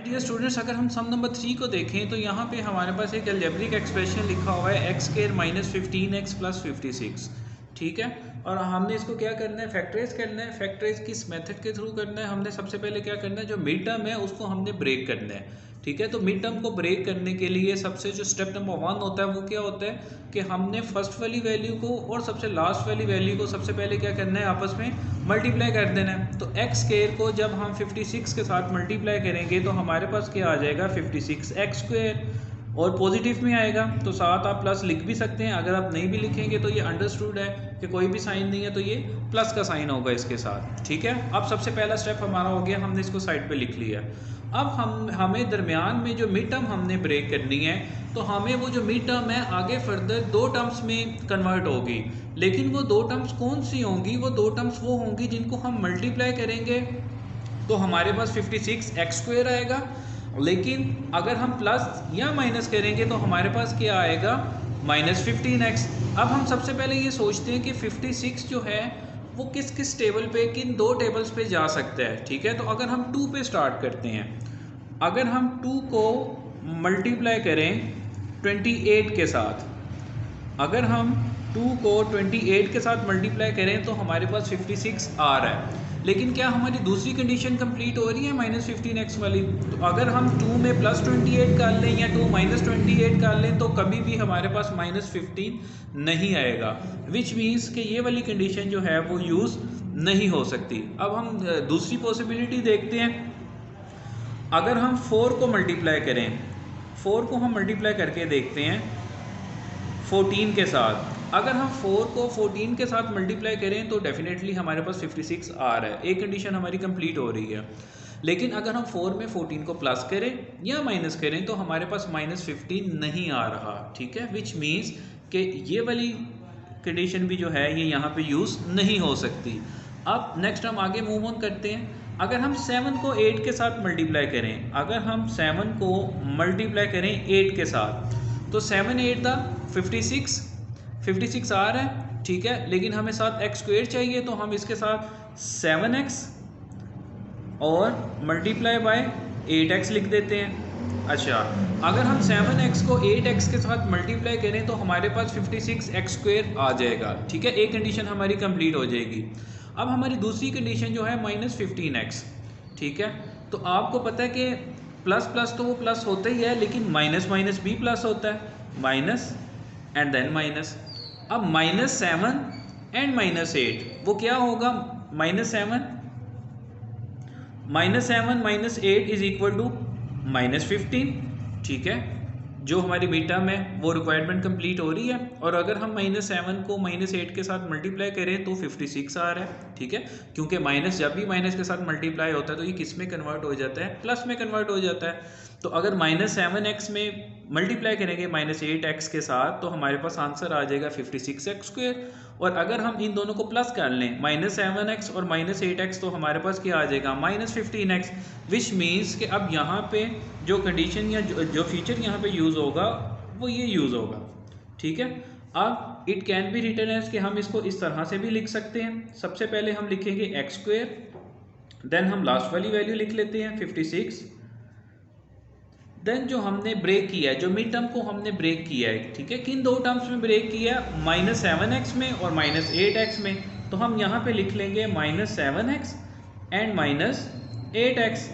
Dear students, अगर हम सम number 3 को देखें तो यहाँ पे हमारे पास एक अलजेब्रिक एक्सप्रेशन लिखा हुआ है x square minus 15x plus 56। ठीक है, और हमने इसको क्या करना है, फैक्टराइज करना है। फैक्टराइज किस मेथड के थ्रू करना है, हमने सबसे पहले क्या करना है, जो मिड टर्म है उसको हमने ब्रेक करना है। ठीक है, तो मिड टर्म को ब्रेक करने के लिए सबसे जो स्टेप नंबर 1 होता है वो क्या होता है कि हमने फर्स्ट वाली वैल्यू को और सबसे लास्ट वाली वैल्यू को सबसे पहले क्या करना है, आपस में मल्टीप्लाई कर देना है। तो एक्स स्क्वायर को जब हम 56 के साथ मल्टीप्लाई करेंगे तो हमारे पास क्या आ जाएगा, 56x स्क्वायर, और पॉजिटिव में आएगा तो साथ आप प्लस लिख भी सकते हैं। अगर आप नहीं भी लिखेंगे तो ये अंडरस्टूड है कि कोई भी साइन नहीं है तो ये प्लस का साइन होगा इसके साथ। ठीक है, अब सबसे पहला स्टेप हमारा हो गया, हमने इसको साइड पे लिख लिया। अब हमें दरमियान में जो मिड टर्म हमने ब्रेक करनी है, तो हमें वो जो मिड टर्म है आगे फर्दर दो टर्म्स में कन्वर्ट होगी। लेकिन वो दो टर्म्स कौन सी होंगी, वो दो टर्म्स वो होंगी जिनको हम मल्टीप्लाई करेंगे तो हमारे पास 56x स्क्वायर आएगा। लेकिन अगर हम प्लस या माइनस करेंगे तो हमारे पास क्या आएगा, माइनस 15x। अब हम सबसे पहले ये सोचते हैं कि 56 जो है वो किस किस टेबल पे, किन दो टेबल्स पे जा सकता है। ठीक है, तो अगर हम 2 पे स्टार्ट करते हैं, अगर हम 2 को मल्टीप्लाई करें 28 के साथ, अगर हम 2 को 28 के साथ मल्टीप्लाई करें तो हमारे पास 56 आ रहा है। लेकिन क्या हमारी दूसरी कंडीशन कंप्लीट हो रही है माइनस 15x वाली? तो अगर हम 2 में प्लस 28 कर लें या 2 माइनस 28 कर लें तो कभी भी हमारे पास माइनस 15 नहीं आएगा, विच मीन्स कि ये वाली कंडीशन जो है वो यूज़ नहीं हो सकती। अब हम दूसरी पॉसिबिलिटी देखते हैं। अगर हम 4 को मल्टीप्लाई करें, 4 को हम मल्टीप्लाई करके देखते हैं 14 के साथ। अगर हम 4 को 14 के साथ मल्टीप्लाई करें तो डेफिनेटली हमारे पास 56 आ रहा है, एक कंडीशन हमारी कंप्लीट हो रही है। लेकिन अगर हम 4 में 14 को प्लस करें या माइनस करें तो हमारे पास माइनस 15 नहीं आ रहा। ठीक है, विच मीन्स कि ये वाली कंडीशन भी जो है ये यहाँ पे यूज़ नहीं हो सकती। अब नेक्स्ट हम आगे मूव ऑन करते हैं। अगर हम 7 को 8 के साथ मल्टीप्लाई करें, अगर हम 7 को मल्टीप्लाई करें 8 के साथ तो 7 8 दा 56 आ रहा है। ठीक है, लेकिन हमें साथ एक्स स्क्वायर चाहिए तो हम इसके साथ 7x और मल्टीप्लाई बाय 8x लिख देते हैं। अच्छा, अगर हम 7x को 8x के साथ मल्टीप्लाई करें तो हमारे पास 56x स्क्वायर आ जाएगा। ठीक है, एक कंडीशन हमारी कंप्लीट हो जाएगी। अब हमारी दूसरी कंडीशन जो है माइनस 15x। ठीक है, तो आपको पता है कि प्लस प्लस तो वो प्लस होता ही है, लेकिन माइनस माइनस भी प्लस होता है, माइनस एंड देन माइनस। अब -7 एंड -8 वो क्या होगा, -7 माइनस 8 इज इक्वल टू -15। ठीक है, जो हमारी मिड टर्म है वो रिक्वायरमेंट कंप्लीट हो रही है। और अगर हम -7 को -8 के साथ मल्टीप्लाई करें तो 56 आ रहा है। ठीक है, क्योंकि माइनस जब भी माइनस के साथ मल्टीप्लाई होता है तो ये किस में कन्वर्ट हो जाता है, प्लस में कन्वर्ट हो जाता है। तो अगर -7x में मल्टीप्लाई करेंगे -8x के साथ तो हमारे पास आंसर आ जाएगा 56x स्क्वायर। और अगर हम इन दोनों को प्लस कर लें -7x और -8x तो हमारे पास क्या आ जाएगा, -15x, विच मीन्स कि अब यहाँ पे जो कंडीशन या जो फीचर यहाँ पे यूज़ होगा वो ये यूज़ होगा। ठीक है, अब it can be written as कि हम इसको इस तरह से भी लिख सकते हैं। सबसे पहले हम लिखेंगे एक्स स्क्वायर, देन हम लास्ट वाली वैल्यू लिख लेते हैं 56, देन जो हमने ब्रेक किया है, जो मिड टर्म को हमने ब्रेक किया है। ठीक है, किन दो टर्म्स में ब्रेक किया है, -7x में और -8x में। तो हम यहाँ पे लिख लेंगे -7x एंड -8x।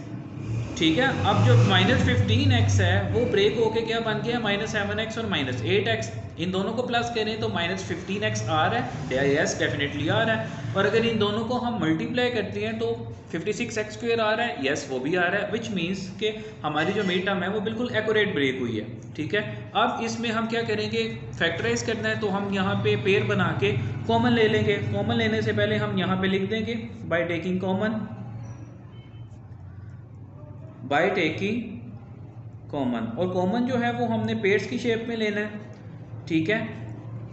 ठीक है, अब जो -15x है वो ब्रेक होके क्या बन गया, -7x और -8x। इन दोनों को प्लस करें तो -15x आ रहा है, यस डेफिनेटली आ रहा है। और अगर इन दोनों को हम मल्टीप्लाई करते हैं तो 56x स्क्वायर आ रहा है, यस वो भी आ रहा है, विच मीन्स कि हमारी जो मिड टर्म है वो बिल्कुल एक्यूरेट ब्रेक हुई है। ठीक है, अब इसमें हम क्या करेंगे, फैक्टराइज करना है तो हम यहाँ पे पेयर बना के कॉमन ले लेंगे। कॉमन लेने से पहले हम यहाँ पे लिख देंगे by taking common, by taking common. और कॉमन जो है वो हमने पेयर्स की शेप में लेना है। ठीक है,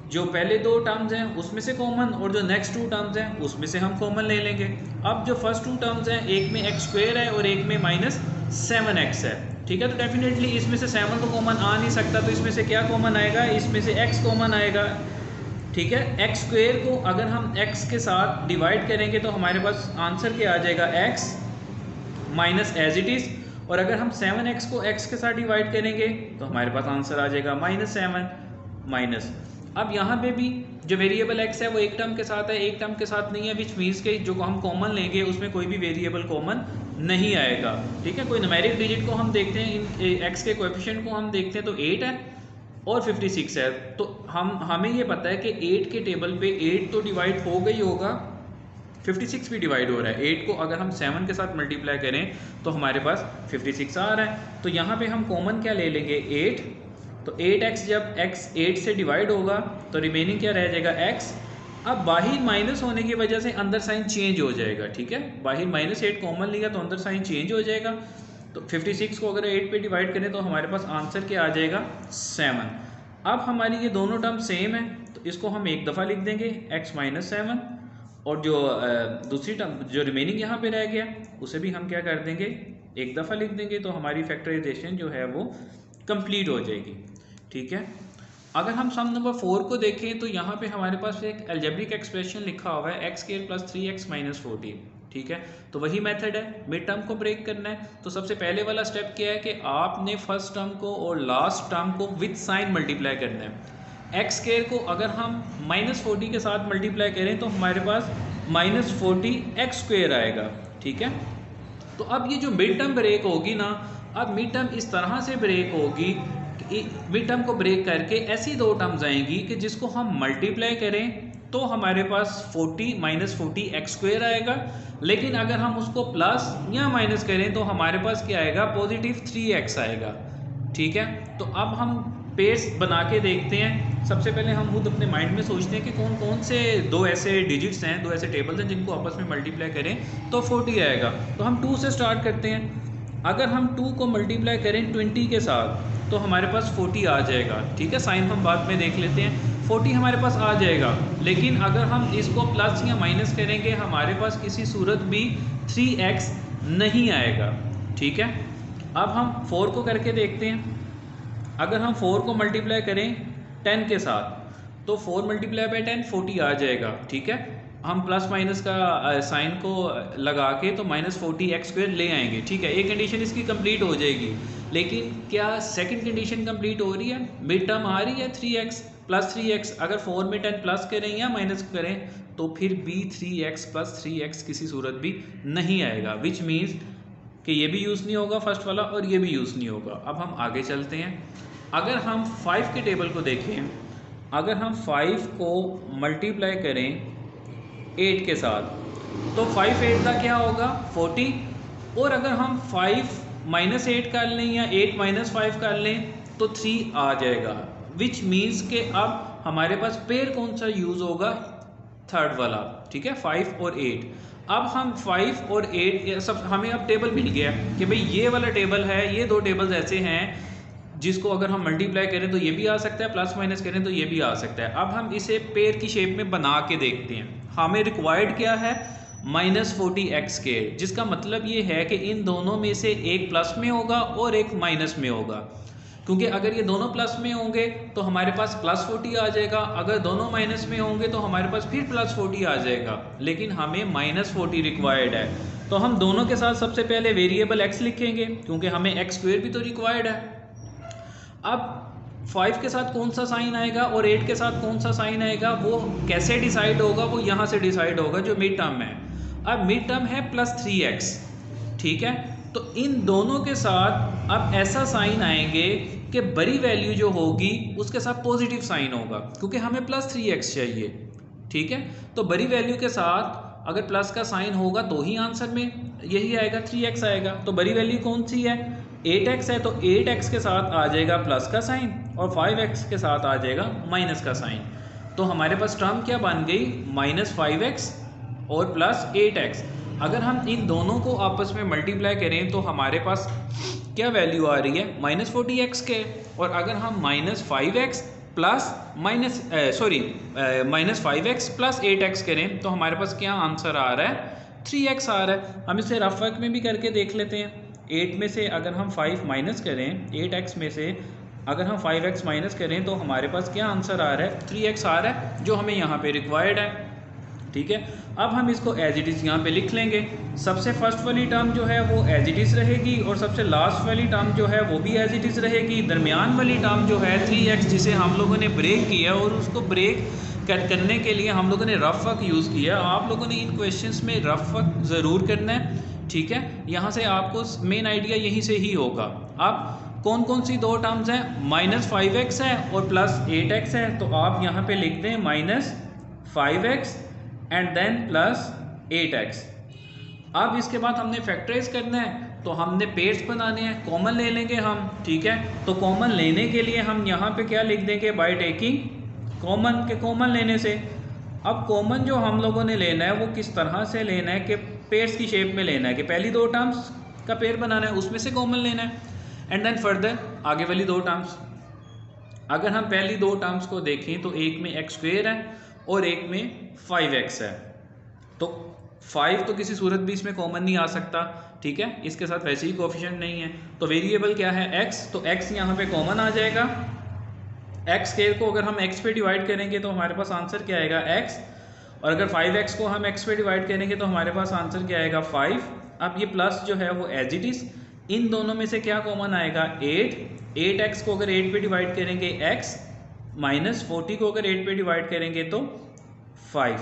जो पहले दो टर्म्स हैं उसमें से कॉमन और जो नेक्स्ट टू टर्म्स हैं उसमें से हम कॉमन ले लेंगे। अब जो फर्स्ट टू टर्म्स हैं, एक में एक्स स्क्वायर है और एक में -7x है। ठीक है, तो डेफिनेटली इसमें से 7 तो कॉमन आ नहीं सकता, तो इसमें से क्या कॉमन आएगा, इसमें से x कॉमन आएगा। ठीक है, एक्स स्क्वायर को अगर हम x के साथ डिवाइड करेंगे तो हमारे पास आंसर क्या आ जाएगा, x minus as it is. और अगर हम 7x को x के साथ डिवाइड करेंगे तो हमारे पास आंसर आ जाएगा -7 माइनस। अब यहाँ पे भी जो वेरिएबल x है वो एक टर्म के साथ है, एक टर्म के साथ नहीं है, विच मीन्स के जो हम कॉमन लेंगे उसमें कोई भी वेरिएबल कॉमन नहीं आएगा। ठीक है, कोई न्यूमेरिक डिजिट को हम देखते हैं, इन x के कोएफिशिएंट को हम देखते हैं तो 8 है और 56 है, तो हमें ये पता है कि 8 के टेबल पे 8 तो डिवाइड हो गई होगा, 56 भी डिवाइड हो रहा है। 8 को अगर हम 7 के साथ मल्टीप्लाई करें तो हमारे पास 56 आ रहा है। तो यहाँ पे हम कॉमन क्या ले लेंगे 8, तो 8x जब x 8 से डिवाइड होगा तो रिमेनिंग क्या रह जाएगा x। अब बाहर माइनस होने की वजह से अंदर साइन चेंज हो जाएगा। ठीक है, बाहर -8 कॉमन लिया तो अंदर साइन चेंज हो जाएगा। तो 56 को अगर 8 पे डिवाइड करें तो हमारे पास आंसर क्या आ जाएगा 7। अब हमारी ये दोनों टर्म सेम है तो इसको हम एक दफ़ा लिख देंगे x -7, और जो दूसरी टर्म जो रिमेनिंग यहाँ पे रह गया उसे भी हम क्या कर देंगे एक दफ़ा लिख देंगे, तो हमारी फैक्टराइजेशन जो है वो कंप्लीट हो जाएगी। ठीक है, अगर हम सम नंबर 4 को देखें तो यहाँ पे हमारे पास एक अलजेब्रिक एक्सप्रेशन लिखा हुआ है x² + 3x - 14। ठीक है, तो वही मेथड है, मिड टर्म को ब्रेक करना है। तो सबसे पहले वाला स्टेप क्या है कि आपने फर्स्ट टर्म को और लास्ट टर्म को विद साइन मल्टीप्लाई करना है। x² को अगर हम -40 के साथ मल्टीप्लाई करें तो हमारे पास -40x² आएगा। ठीक है, तो अब ये जो मिड टर्म ब्रेक होगी ना, अब मिड टर्म इस तरह से ब्रेक होगी, मिड टर्म को ब्रेक करके ऐसी दो टर्म्स आएंगी कि जिसको हम मल्टीप्लाई करें तो हमारे पास 40 - 40x² आएगा, लेकिन अगर हम उसको प्लस या माइनस करें तो हमारे पास क्या आएगा +3x आएगा। ठीक है, तो अब हम पेयर्स बना के देखते हैं। सबसे पहले हम खुद अपने माइंड में सोचते हैं कि कौन कौन से दो ऐसे डिजिट्स हैं, दो ऐसे टेबल्स हैं जिनको आपस में मल्टीप्लाई करें तो 40 आएगा। तो हम 2 से स्टार्ट करते हैं। अगर हम 2 को मल्टीप्लाई करें 20 के साथ तो हमारे पास 40 आ जाएगा। ठीक है, साइन हम बाद में देख लेते हैं। 40 हमारे पास आ जाएगा, लेकिन अगर हम इसको प्लस या माइनस करेंगे हमारे पास किसी सूरत भी 3x नहीं आएगा। ठीक है, अब हम 4 को करके देखते हैं। अगर हम 4 को मल्टीप्लाई करें 10 के साथ तो 4 × 10 40 आ जाएगा। ठीक है, हम प्लस माइनस का साइन को लगा के तो -40x² ले आएंगे। ठीक है, एक कंडीशन इसकी कंप्लीट हो जाएगी, लेकिन क्या सेकंड कंडीशन कंप्लीट हो रही है? मिड टर्म आ रही है 3x + 3x। अगर 4 में 10 प्लस करें या माइनस करें तो फिर भी 3x + 3x किसी सूरत भी नहीं आएगा, विच मीन्स कि ये भी यूज़ नहीं होगा फर्स्ट वाला और ये भी यूज़ नहीं होगा। अब हम आगे चलते हैं। अगर हम 5 के टेबल को देखें, अगर हम 5 को मल्टीप्लाई करें 8 के साथ तो 5 8 का क्या होगा 40, और अगर हम 5 - 8 कर लें या 8 - 5 कर लें तो 3 आ जाएगा, विच मीन्स के अब हमारे पास पेयर कौन सा यूज़ होगा? थर्ड वाला। ठीक है, 5 और 8। अब हम 5 और 8 सब हमें अब टेबल मिल गया कि भाई ये वाला टेबल है, ये दो टेबल्स ऐसे हैं जिसको अगर हम मल्टीप्लाई करें तो ये भी आ सकता है, प्लस माइनस करें तो ये भी आ सकता है। अब हम इसे पेयर की शेप में बना के देखते हैं। हमें रिक्वायर्ड क्या है -40x², जिसका मतलब ये है कि इन दोनों में से एक प्लस में होगा और एक माइनस में होगा, क्योंकि अगर ये दोनों प्लस में होंगे तो हमारे पास +40 आ जाएगा, अगर दोनों माइनस में होंगे तो हमारे पास फिर +40 आ जाएगा, लेकिन हमें -40 रिक्वायर्ड है। तो हम दोनों के साथ सबसे पहले वेरिएबल x लिखेंगे, क्योंकि हमें x² भी तो रिक्वायर्ड है। अब 5 के साथ कौन सा साइन आएगा और 8 के साथ कौन सा साइन आएगा वो कैसे डिसाइड होगा? वो यहाँ से डिसाइड होगा जो मिड टर्म है। अब मिड टर्म है +3x। ठीक है, तो इन दोनों के साथ अब ऐसा साइन आएंगे कि बड़ी वैल्यू जो होगी उसके साथ पॉजिटिव साइन होगा, क्योंकि हमें +3x चाहिए। ठीक है, तो बड़ी वैल्यू के साथ अगर प्लस का साइन होगा तो ही आंसर में यही आएगा, 3x आएगा। तो बड़ी वैल्यू कौन सी है? 8x है, तो 8x के साथ आ जाएगा प्लस का साइन और 5x के साथ आ जाएगा माइनस का साइन। तो हमारे पास टर्म क्या बन गई -5x और +8x। अगर हम इन दोनों को आपस में मल्टीप्लाई करें तो हमारे पास क्या वैल्यू आ रही है -40x के, और अगर हम -5x + 8x करें तो हमारे पास क्या आंसर आ रहा है 3x आ रहा है। हम इसे रफ वर्क में भी करके देख लेते हैं। 8 में से अगर हम 5 माइनस करें, 8x में से अगर हम 5x माइनस करें तो हमारे पास क्या आंसर आ रहा है 3x आ रहा है, जो हमें यहाँ पे रिक्वायर्ड है। ठीक है। अब हम इसको एज इट इज़ यहाँ पे लिख लेंगे। सबसे फर्स्ट वाली टर्म जो है वो एज इट इज़ रहेगी और सबसे लास्ट वाली टर्म जो है वो भी एज इट इज़ रहेगी। दरमियान वाली टर्म जो है 3x जिसे हम लोगों ने ब्रेक किया और उसको ब्रेक करने के लिए हम लोगों ने रफ वर्क यूज़ किया। आप लोगों ने इन क्वेश्चंस में रफ वर्क ज़रूर करना है, ठीक है। यहाँ से आपको मेन आइडिया यहीं से ही होगा। अब कौन कौन सी दो टर्म्स हैं, -5x है और +8x है, तो आप यहाँ पे लिख दें -5x एंड देन +8x। अब इसके बाद हमने फैक्टराइज करना है, तो हमने पेयर्स बनाने हैं, कॉमन ले लेंगे हम, ठीक है। तो कॉमन लेने के लिए हम यहाँ पे क्या लिख देंगे, बाय टेकिंग कॉमन के कॉमन लेने से। अब कॉमन जो हम लोगों ने लेना है वो किस तरह से लेना है कि पेयर्स की शेप में लेना है कि पहली दो टर्म्स का पेयर बनाना है, उसमें से कॉमन लेना है एंड देन फर्दर आगे वाली दो टर्म्स। अगर हम पहली दो टर्म्स को देखें तो एक में x² है और एक में 5x है, तो 5 तो किसी सूरत भी इसमें कॉमन नहीं आ सकता, ठीक है। इसके साथ वैसे ही कोएफिशिएंट नहीं है, तो वेरिएबल क्या है x, तो x यहाँ पे कॉमन आ जाएगा। x² को अगर हम x पे डिवाइड करेंगे तो हमारे पास आंसर क्या आएगा x, और अगर 5x को हम x पे डिवाइड करेंगे तो हमारे पास आंसर क्या आएगा 5। अब ये प्लस जो है वो एज इट इज़, इन दोनों में से क्या कॉमन आएगा 8x को अगर 8 पे डिवाइड करेंगे x, -40 को अगर 8 पे डिवाइड करेंगे तो 5।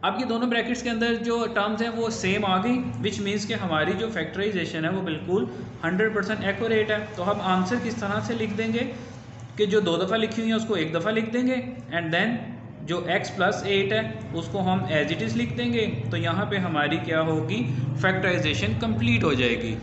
अब ये दोनों ब्रैकेट्स के अंदर जो टर्म्स हैं वो सेम आ गई, विच मीन्स कि हमारी जो फैक्टराइजेशन है वो बिल्कुल 100% एक्यूरेट है। तो हम आंसर किस तरह से लिख देंगे कि जो 2 दफ़ा लिखी हुई है उसको 1 दफ़ा लिख देंगे एंड देन जो x +8 है उसको हम एज इट इज़ लिख देंगे। तो यहाँ पे हमारी क्या होगी, फैक्टराइजेशन कंप्लीट हो जाएगी।